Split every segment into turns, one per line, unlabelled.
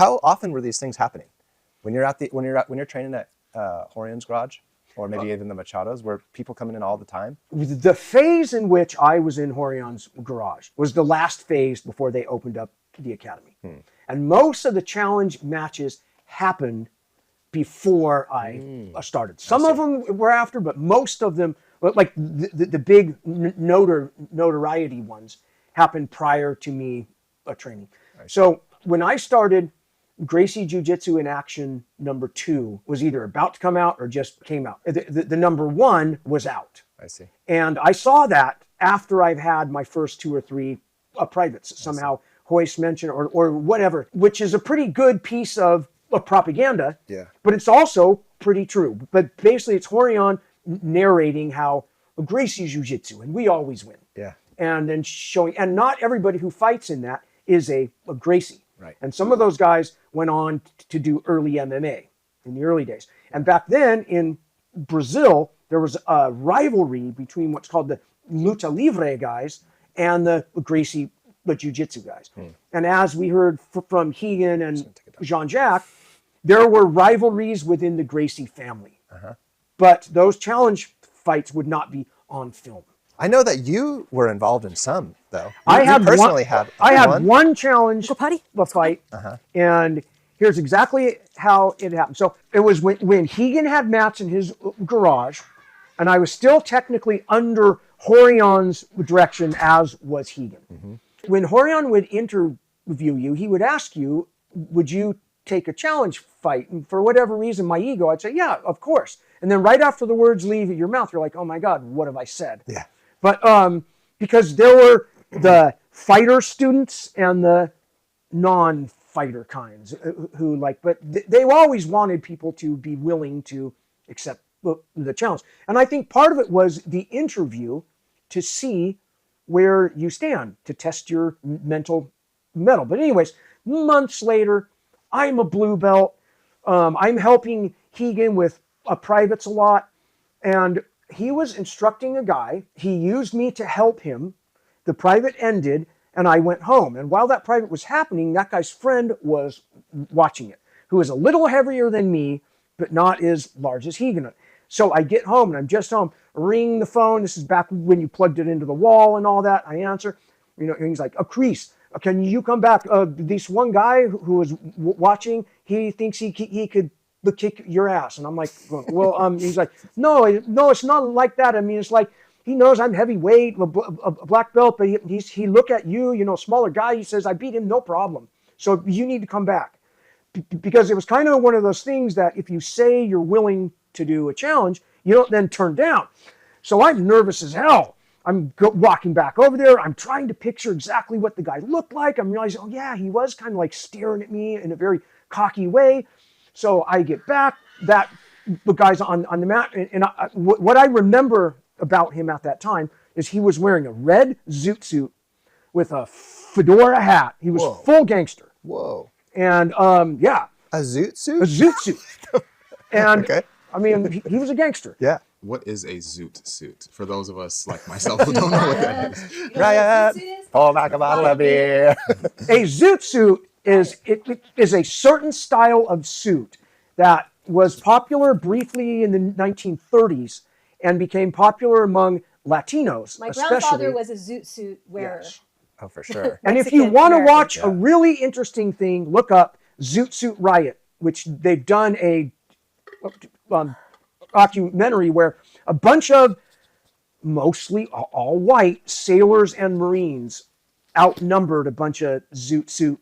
How often were these things happening? When you're training at Horion's garage, or maybe even the Machados, were people coming in all the time?
The phase in which I was in Horion's garage was the last phase before they opened up the academy. And most of the challenge matches happened before I started. Some of them were after, but most of them, like the big notoriety ones, happened prior to me training. So when I started, Gracie Jiu-Jitsu in Action #2 was either about to come out or just came out. The #1 was out.
I see.
And I saw that after I've had my first 2 or 3 privates. Somehow Hoist mentioned or whatever, which is a pretty good piece of propaganda.
Yeah.
But it's also pretty true. But basically it's Horion narrating how Gracie Jiu-Jitsu and we always win.
Yeah.
And then showing, and not everybody who fights in that is a Gracie.
Right.
And some of those guys went on to do early MMA in the early days. And back then in Brazil, there was a rivalry between what's called the Luta Livre guys and the Gracie Jiu-Jitsu guys. And as we heard from Hegan and Jean-Jacques, there were rivalries within the Gracie family. But those challenge fights would not be on film.
I know that you were involved in some, though.
I had one challenge fight, and here's exactly how it happened. So it was when Hegan had mats in his garage, and I was still technically under Horion's direction, as was Hegan. When Horion would interview you, he would ask you, would you take a challenge fight? And for whatever reason, my ego, I'd say, yeah, of course. And then right after the words leave your mouth, you're like, oh my God, what have I said?
Yeah.
But because there were the fighter students and the non-fighter kinds who but they always wanted people to be willing to accept the challenge. And I think part of it was the interview to see where you stand, to test your mental mettle. But anyways, months later, I'm a blue belt. I'm helping Hegan with privates a lot. And he was instructing a guy. He used me to help him. The private ended, and I went home. And while that private was happening, that guy's friend was watching it, who was a little heavier than me, but not as large as Hegan. So I get home, and I'm just home, ring the phone. This is back when you plugged it into the wall and all that. I answer. And he's like, Chris, can you come back? This one guy who was watching, he thinks he could kick your ass. And I'm like, well, he's like, no, it's not like that. I mean, it's like, he knows I'm heavyweight, a black belt, but he look at you, smaller guy. He says, I beat him, no problem. So you need to come back. Because it was kind of one of those things that if you say you're willing to do a challenge, you don't then turn down. So I'm nervous as hell. I'm walking back over there. I'm trying to picture exactly what the guy looked like. I'm realizing, oh yeah, he was kind of like staring at me in a very cocky way. So I get back, the guy's on the mat, and what I remember about him at that time is he was wearing a red Zoot Suit with a fedora hat. He was full gangster.
Whoa.
And yeah.
A Zoot Suit?
A Zoot Suit. And I mean, he was a gangster.
Yeah.
What is a Zoot Suit? For those of us like myself who don't know what that is.
Riot, pull back a bottle of beer.
A Zoot Suit is a certain style of suit that was popular briefly in the 1930s and became popular among Latinos.
My grandfather was a Zoot Suit wearer.
Yes. Oh, for sure.
And if you want to watch a really interesting thing, look up Zoot Suit Riot, which they've done a documentary where a bunch of mostly all white sailors and Marines outnumbered a bunch of Zoot Suit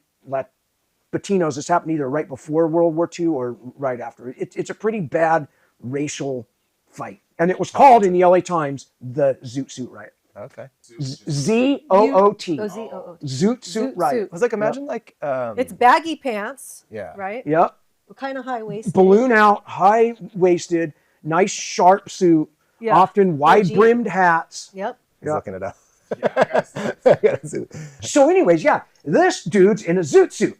Latinos. This happened either right before World War II or right after. It's a pretty bad racial fight. And it was called in the LA Times the Zoot Suit Riot.
Okay.
Z-O-O-T.
Z-O-O-T.
Zoot Suit Riot.
I was like, imagine
it's baggy pants.
Yeah.
Right?
Yep.
Kind of high-waisted.
Balloon out, high-waisted, nice sharp suit, often wide-brimmed hats.
Yep.
He's looking it up.
So anyways, this dude's in a Zoot Suit.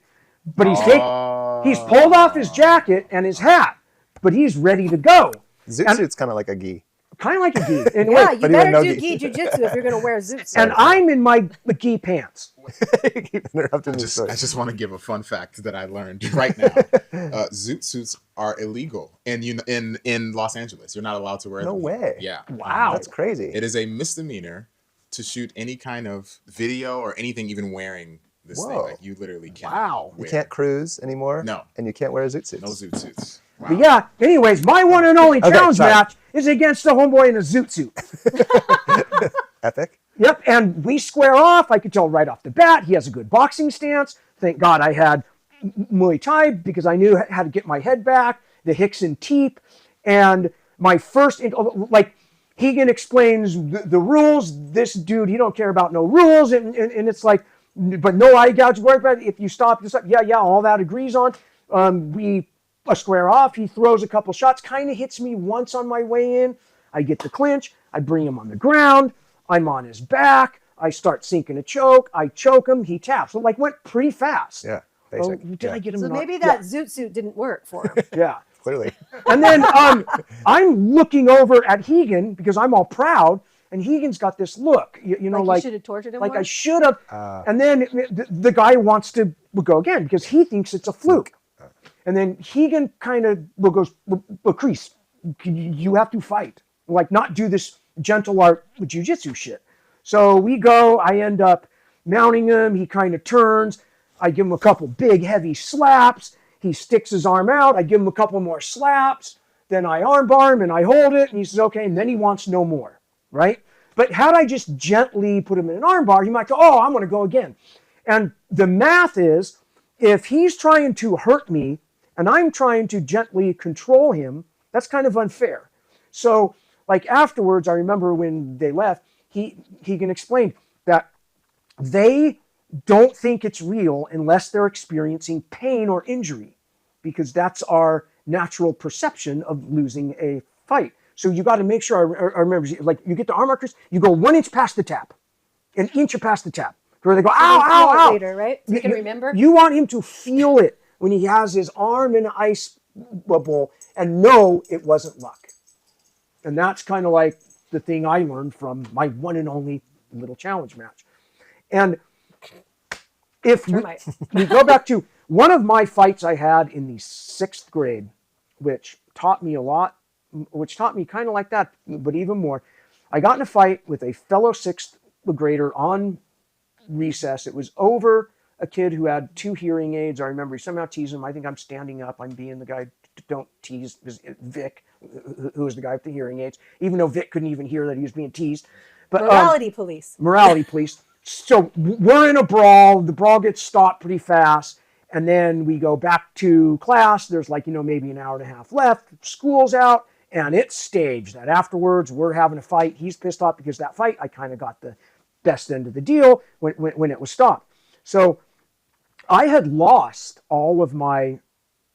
But he's pulled off his jacket and his hat, but he's ready to go.
Zoot Suit's kind of like a gi.
kind of like a gi. And,
Yeah, you
but even
better
no
do
gi.
gi jujitsu if you're going to wear a zoot suit.
and I'm in my gi pants.
Keep interrupting the story.
I just want to give a fun fact that I learned right now. Zoot suits are illegal in Los Angeles. You're not allowed to wear
No
them.
way.
Yeah.
Wow.
That's crazy.
It is a misdemeanor to shoot any kind of video or anything, even wearing this thing.
Whoa.
Like you literally can't.
Wow.
You
wear
can't cruise anymore.
No.
And you can't wear a zoot suit.
no zoot suits. Wow.
But yeah, anyways, my one and only
Okay,
challenge
sorry.
match is against a homeboy in a zoot suit.
Epic.
Yep, and we square off. I could tell right off the bat he has a good boxing stance. Thank God I had Muay Thai because I knew how to get my head back, the Hickson teep, and my first, like, Hegan explains the rules. This dude, he don't care about no rules, and it's like, but no eye gouge work. But if you stop, yeah, all that agrees on. We square off. He throws a couple shots, kind of hits me once on my way in. I get the clinch. I bring him on the ground. I'm on his back. I start sinking a choke. I choke him. He taps. So, like, went pretty fast.
Yeah.
Oh,
Basic.
did I get him?
So
in on-
maybe that zoot suit didn't work for him.
Yeah.
Clearly.
And then I'm looking over at Hegan because I'm all proud, and Hegan's got this look, you know,
like you should have tortured him
like
more?
I should have. And then the guy wants to go again because he thinks it's a fluke. And then Hegan kind of goes, well, Chris, you have to fight. Like, not do this gentle art with jiu-jitsu shit. So we go. I end up mounting him. He kind of turns. I give him a couple big, heavy slaps. He sticks his arm out. I give him a couple more slaps. Then I armbar him and I hold it. And he says, okay. And then he wants no more, right? But had I just gently put him in an armbar, he might go, oh, I'm going to go again. And the math is, if he's trying to hurt me and I'm trying to gently control him, that's kind of unfair. So, like, afterwards, I remember when they left, Hegan explained that they don't think it's real unless they're experiencing pain or injury, because that's our natural perception of losing a fight. So you got to make sure, I remember, like, you get the arm markers, you go 1 inch past the tap, an inch past the tap, where they go, ow, ow, ow.
Later, right? So you can remember.
You want him to feel it when he has his arm in an ice bowl and know it wasn't luck. And that's kind of like the thing I learned from my one and only little challenge match. And if we go back to one of my fights I had in the 6th grade, which taught me a lot, which taught me kind of like that, but even more. I got in a fight with a fellow 6th grader on recess. It was over a kid who had 2 hearing aids. I remember he somehow teased him. I think I'm standing up. I'm being the guy, don't tease Vic, who was the guy with the hearing aids, even though Vic couldn't even hear that he was being teased. But
Morality police.
Morality police. So we're in a brawl. The brawl gets stopped pretty fast. And then we go back to class. There's, like, maybe an hour and a half left. School's out. And it's staged that afterwards we're having a fight. He's pissed off because that fight, I kind of got the best end of the deal when it was stopped. So I had lost all of my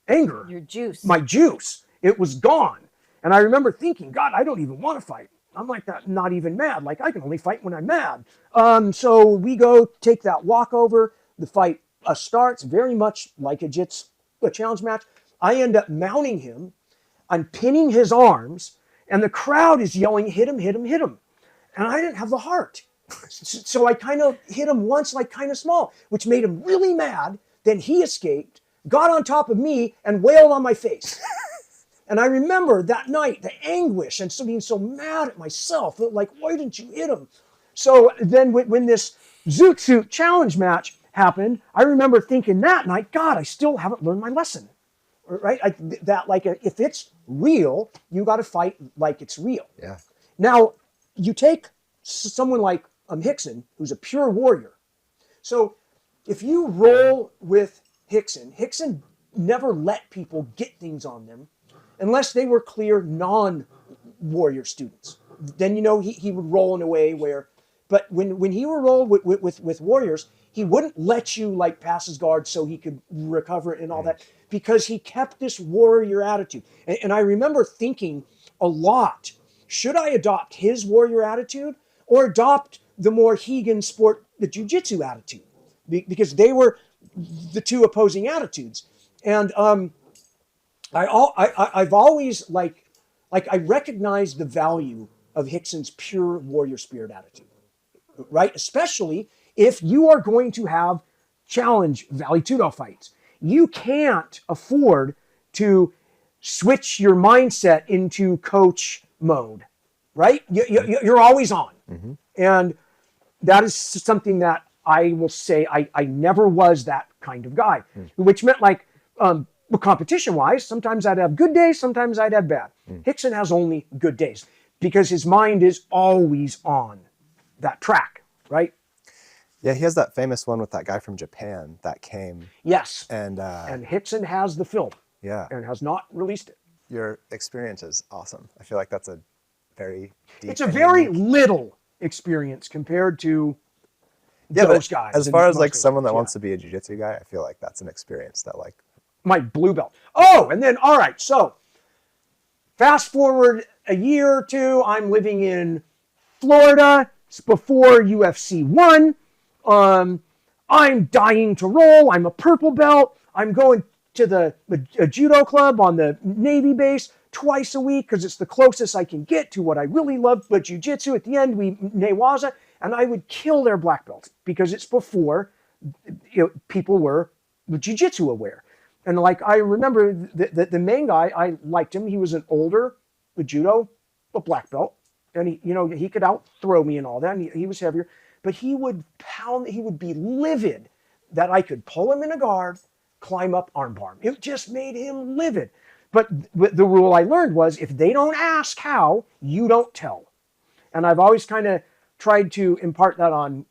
anger.
Your juice.
My juice. It was gone. And I remember thinking, God, I don't even want to fight. I'm like that, not even mad. Like, I can only fight when I'm mad. So we go take that walk over. The fight starts very much like a challenge match. I end up mounting him. I'm pinning his arms, and the crowd is yelling, hit him, hit him, hit him. And I didn't have the heart. So I kind of hit him once, like, kind of small, which made him really mad. Then he escaped, got on top of me, and wailed on my face. And I remember that night, the anguish and being so mad at myself. Like, why didn't you hit him? So then when this Zoot Suit challenge match happened, I remember thinking that night, God, I still haven't learned my lesson. Right? If it's real, you got to fight like it's real.
Yeah.
Now, you take someone like Hickson, who's a pure warrior. So if you roll with Hickson never let people get things on them unless they were clear non-warrior students. Then, he would roll in a way where, but when he would roll with warriors, he wouldn't let you, like, pass his guard so he could recover it and all that, because he kept this warrior attitude. And I remember thinking a lot, should I adopt his warrior attitude or adopt the more Hegan sport, the jiu-jitsu attitude? Because they were the two opposing attitudes. And I've always, I recognize the value of Hickson's pure warrior spirit attitude, right? Especially if you are going to have challenge Vale Tudo fights. You can't afford to switch your mindset into coach mode, right? You're always on. And that is something that I will say I never was that kind of guy, which meant like competition-wise, sometimes I'd have good days, sometimes I'd have bad. Hickson has only good days because his mind is always on that track, right?
Yeah, he has that famous one with that guy from Japan that came.
Yes.
And
Hickson has the film
yeah,
and has not released it.
your experience is awesome. I feel like that's a very deep.
It's a
and
very
unique-
little experience compared to
yeah,
those
but
guys.
as
and
far as
most
like
of
someone
those,
that
yeah.
wants to be a jiu-jitsu guy, I feel like that's an experience that like.
My blue belt. Oh, and then, all right, so fast forward a year or two, I'm living in Florida. It's before UFC 1. I'm dying to roll. I'm a purple belt. I'm going to the judo club on the Navy base twice a week because it's the closest I can get to what I really love, but jiu-jitsu. At the end, we newaza, and I would kill their black belts because it's before people were jiu-jitsu aware. And like I remember the main guy, I liked him. He was an older judo, a black belt, and he could out throw me and all that. And he was heavier, but he would pound. He would be livid that I could pull him in a guard, climb up armbar. It just made him livid. But the rule I learned was if they don't ask how, you don't tell. And I've always kind of tried to impart that on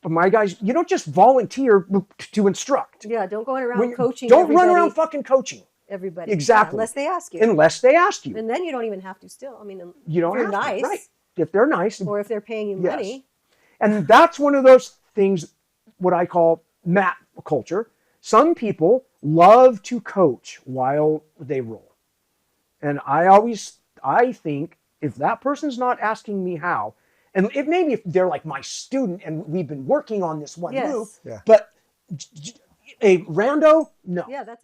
my guys. You don't just volunteer to instruct.
Yeah, don't go around coaching.
Don't run
everybody-
around fucking coaching.
everybody.
Exactly.
Yeah, unless they ask you.
Unless they ask you.
And then you don't even have to still. I mean,
You don't
if you're
have to,
nice.
right. If they're nice.
Or if they're paying you
Yes.
money.
And that's one of those things, what I call mat culture. Some people love to coach while they roll. And I think if that person's not asking me how, and if they're like my student and we've been working on this one
Yes.
move,
Yeah.
but a rando, no.
Yeah, that's a